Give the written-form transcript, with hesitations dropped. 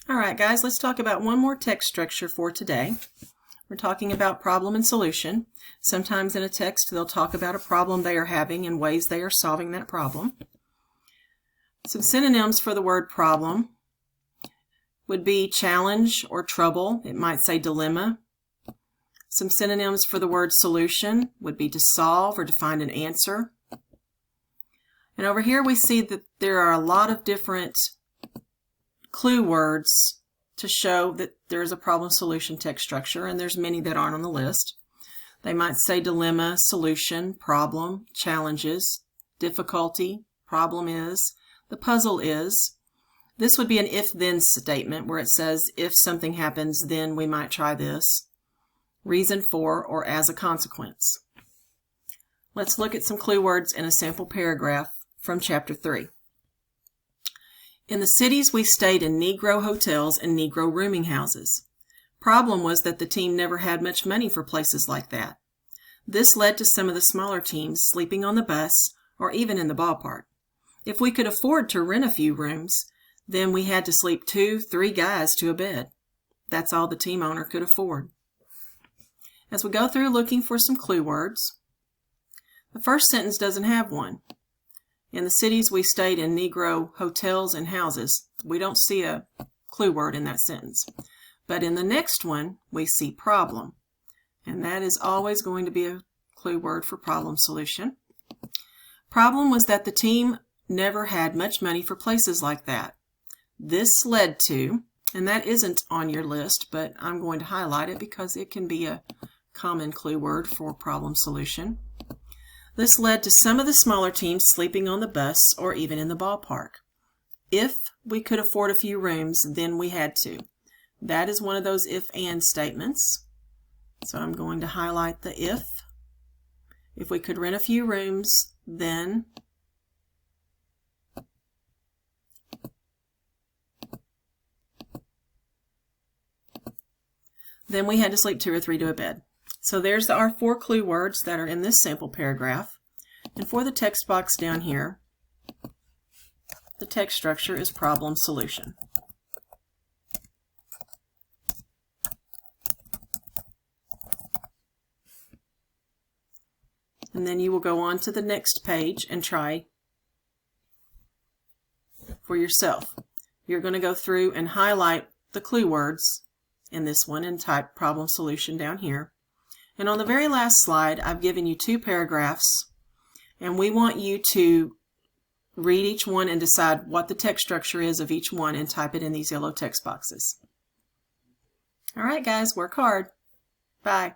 All right, guys, let's talk about one more text structure for today. We're talking about problem and solution. Sometimes in a text they'll talk about a problem they are having and ways they are solving that problem. Some synonyms for the word problem would be challenge or trouble. It might say dilemma. Some synonyms for the word solution would be to solve or to find an answer. And over here we see that there are a lot of different clue words to show that there is a problem solution text structure, and there's many that aren't on the list. They might say dilemma, solution, problem, challenges, difficulty, problem is, the puzzle is. This would be an if-then statement where it says if something happens, then we might try this. Reason for or as a consequence. Let's look at some clue words in a sample paragraph from Chapter 3. In the cities, we stayed in Negro hotels and Negro rooming houses. Problem was that the team never had much money for places like that. This led to some of the smaller teams sleeping on the bus or even in the ballpark. If we could afford to rent a few rooms, then we had to sleep 2-3 guys to a bed. That's all the team owner could afford. As we go through looking for some clue words, the first sentence doesn't have one. In the cities, we stayed in Negro hotels and houses. We don't see a clue word in that sentence. But in the next one, we see problem. And that is always going to be a clue word for problem solution. Problem was that the team never had much money for places like that. This led to, and that isn't on your list, but I'm going to highlight it because it can be a common clue word for problem solution. This led to some of the smaller teams sleeping on the bus or even in the ballpark. If we could afford a few rooms, then we had to. That is one of those if-and statements. So I'm going to highlight the if. If we could rent a few rooms, then. Then we had to sleep 2 or 3 to a bed. So there's our 4 clue words that are in this sample paragraph. And for the text box down here, the text structure is problem solution. And then you will go on to the next page and try for yourself. You're going to go through and highlight the clue words in this one and type problem solution down here. And on the very last slide, I've given you 2 paragraphs, and we want you to read each one and decide what the text structure is of each one and type it in these yellow text boxes. All right, guys, work hard. Bye.